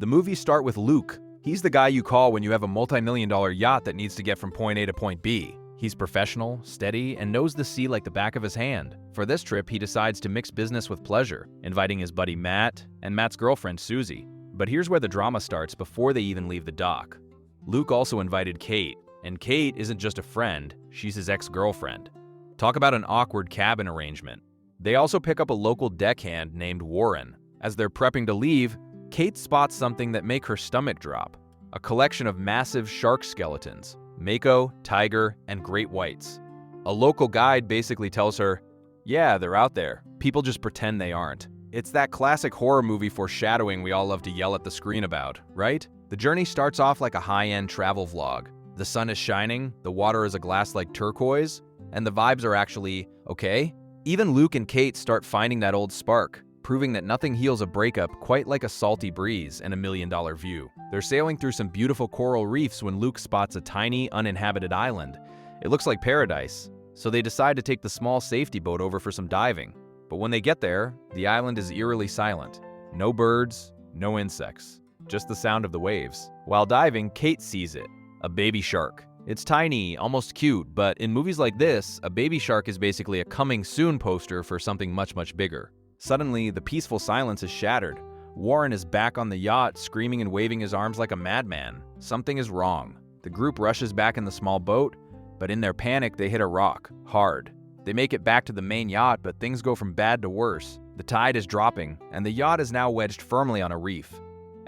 The movies start with Luke. He's the guy you call when you have a multi-million-dollar yacht that needs to get from point A to point B. He's professional, steady, and knows the sea like the back of his hand. For this trip, he decides to mix business with pleasure, inviting his buddy Matt and Matt's girlfriend Susie. But here's where the drama starts before they even leave the dock. Luke also invited Kate, and Kate isn't just a friend, she's his ex-girlfriend. Talk about an awkward cabin arrangement. They also pick up a local deckhand named Warren. As they're prepping to leave, Kate spots something that makes her stomach drop. A collection of massive shark skeletons, mako, tiger, and great whites. A local guide basically tells her, yeah, they're out there. People just pretend they aren't. It's that classic horror movie foreshadowing we all love to yell at the screen about, right? The journey starts off like a high-end travel vlog. The sun is shining, the water is a glass like turquoise, and the vibes are actually okay. Even Luke and Kate start finding that old spark, proving that nothing heals a breakup quite like a salty breeze and $1 million view. They're sailing through some beautiful coral reefs when Luke spots a tiny, uninhabited island. It looks like paradise, so they decide to take the small safety boat over for some diving. But when they get there, the island is eerily silent. No birds, no insects, just the sound of the waves. While diving, Kate sees it, a baby shark. It's tiny, almost cute, but in movies like this, a baby shark is basically a coming soon poster for something much, much bigger. Suddenly, the peaceful silence is shattered. Warren is back on the yacht, screaming and waving his arms like a madman. Something is wrong. The group rushes back in the small boat, but in their panic, they hit a rock, hard. They make it back to the main yacht, but things go from bad to worse. The tide is dropping, and the yacht is now wedged firmly on a reef.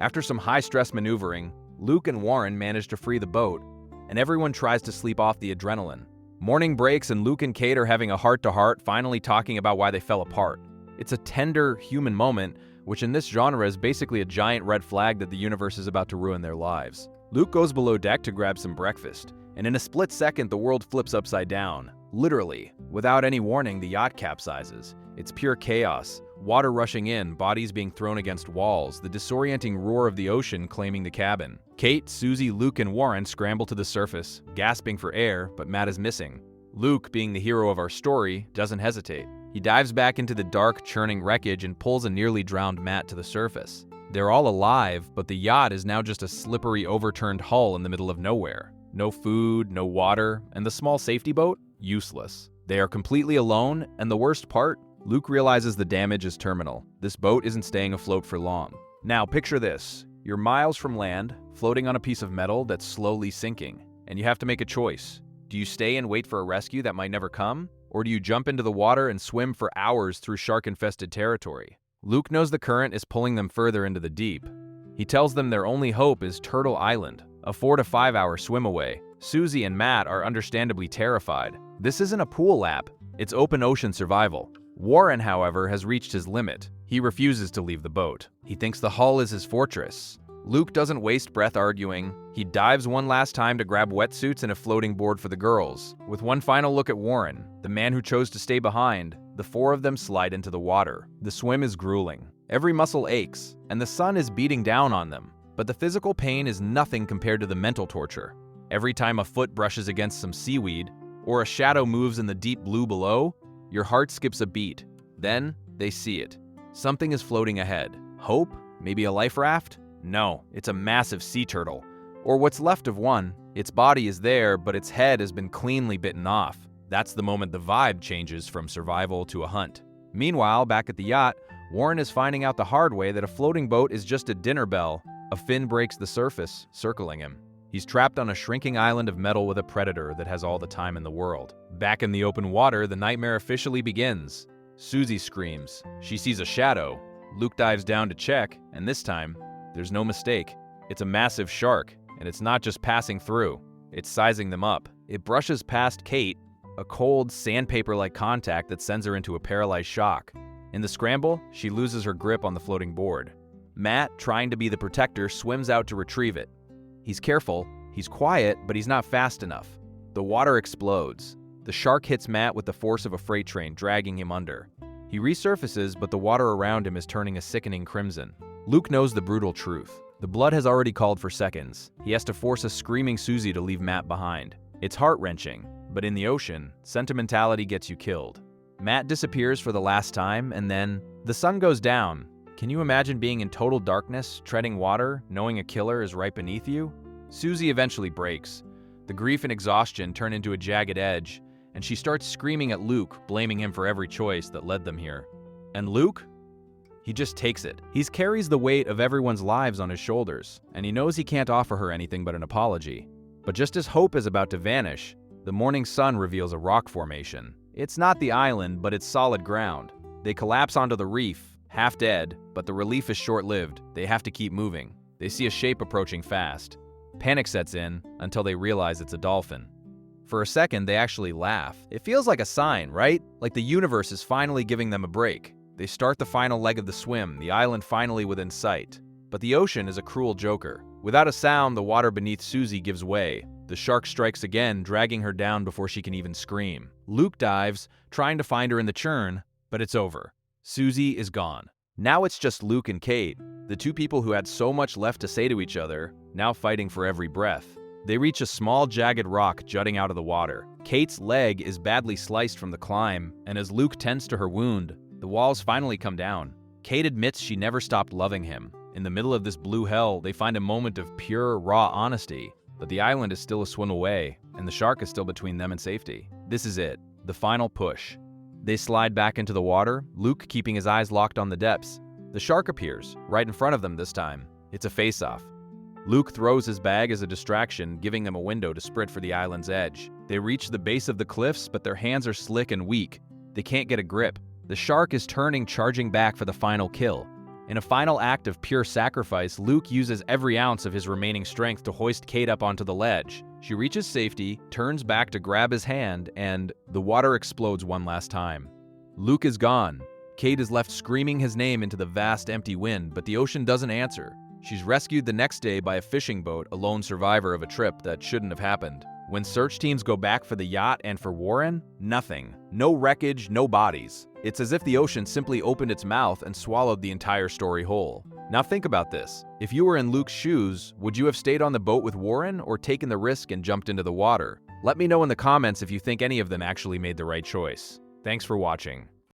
After some high-stress maneuvering, Luke and Warren manage to free the boat, and everyone tries to sleep off the adrenaline. Morning breaks, and Luke and Kate are having a heart-to-heart, finally talking about why they fell apart. It's a tender, human moment, which in this genre is basically a giant red flag that the universe is about to ruin their lives. Luke goes below deck to grab some breakfast, and in a split second, the world flips upside down. Literally. Without any warning, the yacht capsizes. It's pure chaos. Water rushing in, bodies being thrown against walls, the disorienting roar of the ocean claiming the cabin. Kate, Susie, Luke, and Warren scramble to the surface, gasping for air, but Matt is missing. Luke, being the hero of our story, doesn't hesitate. He dives back into the dark, churning wreckage and pulls a nearly drowned Matt to the surface. They're all alive, but the yacht is now just a slippery, overturned hull in the middle of nowhere. No food, no water, and the small safety boat? Useless. They are completely alone, and the worst part? Luke realizes the damage is terminal. This boat isn't staying afloat for long. Now, picture this. You're miles from land, floating on a piece of metal that's slowly sinking, and you have to make a choice. Do you stay and wait for a rescue that might never come? Or do you jump into the water and swim for hours through shark-infested territory? Luke knows the current is pulling them further into the deep. He tells them their only hope is Turtle Island, a 4 to 5 hour swim away. Susie and Matt are understandably terrified. This isn't a pool lap, it's open ocean survival. Warren, however, has reached his limit. He refuses to leave the boat. He thinks the hull is his fortress. Luke doesn't waste breath arguing. He dives one last time to grab wetsuits and a floating board for the girls. With one final look at Warren, the man who chose to stay behind, the four of them slide into the water. The swim is grueling. Every muscle aches, and the sun is beating down on them. But the physical pain is nothing compared to the mental torture. Every time a foot brushes against some seaweed, or a shadow moves in the deep blue below, your heart skips a beat. Then, they see it. Something is floating ahead. Hope? Maybe a life raft? No, it's a massive sea turtle. Or what's left of one. Its body is there, but its head has been cleanly bitten off. That's the moment the vibe changes from survival to a hunt. Meanwhile, back at the yacht, Warren is finding out the hard way that a floating boat is just a dinner bell. A fin breaks the surface, circling him. He's trapped on a shrinking island of metal with a predator that has all the time in the world. Back in the open water, the nightmare officially begins. Susie screams. She sees a shadow. Luke dives down to check, and this time, there's no mistake. It's a massive shark, and it's not just passing through. It's sizing them up. It brushes past Kate, a cold, sandpaper-like contact that sends her into a paralyzed shock. In the scramble, she loses her grip on the floating board. Matt, trying to be the protector, swims out to retrieve it. He's careful, he's quiet, but he's not fast enough. The water explodes. The shark hits Matt with the force of a freight train, dragging him under. He resurfaces, but the water around him is turning a sickening crimson. Luke knows the brutal truth. The blood has already called for seconds. He has to force a screaming Susie to leave Matt behind. It's heart-wrenching, but in the ocean, sentimentality gets you killed. Matt disappears for the last time, and then the sun goes down. Can you imagine being in total darkness, treading water, knowing a killer is right beneath you? Susie eventually breaks. The grief and exhaustion turn into a jagged edge, and she starts screaming at Luke, blaming him for every choice that led them here. And Luke? He just takes it. He carries the weight of everyone's lives on his shoulders, and he knows he can't offer her anything but an apology. But just as hope is about to vanish, the morning sun reveals a rock formation. It's not the island, but it's solid ground. They collapse onto the reef, half dead, but the relief is short-lived. They have to keep moving. They see a shape approaching fast. Panic sets in until they realize it's a dolphin. For a second, they actually laugh. It feels like a sign, right? Like the universe is finally giving them a break. They start the final leg of the swim, the island finally within sight. But the ocean is a cruel joker. Without a sound, the water beneath Susie gives way. The shark strikes again, dragging her down before she can even scream. Luke dives, trying to find her in the churn, but it's over. Susie is gone. Now it's just Luke and Kate, the two people who had so much left to say to each other, now fighting for every breath. They reach a small, jagged rock jutting out of the water. Kate's leg is badly sliced from the climb, and as Luke tends to her wound, the walls finally come down. Kate admits she never stopped loving him. In the middle of this blue hell, they find a moment of pure, raw honesty. But the island is still a swim away, and the shark is still between them and safety. This is it, the final push. They slide back into the water, Luke keeping his eyes locked on the depths. The shark appears, right in front of them this time. It's a face-off. Luke throws his bag as a distraction, giving them a window to sprint for the island's edge. They reach the base of the cliffs, but their hands are slick and weak. They can't get a grip. The shark is turning, charging back for the final kill. In a final act of pure sacrifice, Luke uses every ounce of his remaining strength to hoist Kate up onto the ledge. She reaches safety, turns back to grab his hand, and the water explodes one last time. Luke is gone. Kate is left screaming his name into the vast empty wind, but the ocean doesn't answer. She's rescued the next day by a fishing boat, a lone survivor of a trip that shouldn't have happened. When search teams go back for the yacht and for Warren, nothing. No wreckage, no bodies. It's as if the ocean simply opened its mouth and swallowed the entire story whole. Now think about this. If you were in Luke's shoes, would you have stayed on the boat with Warren or taken the risk and jumped into the water? Let me know in the comments if you think any of them actually made the right choice. Thanks for watching.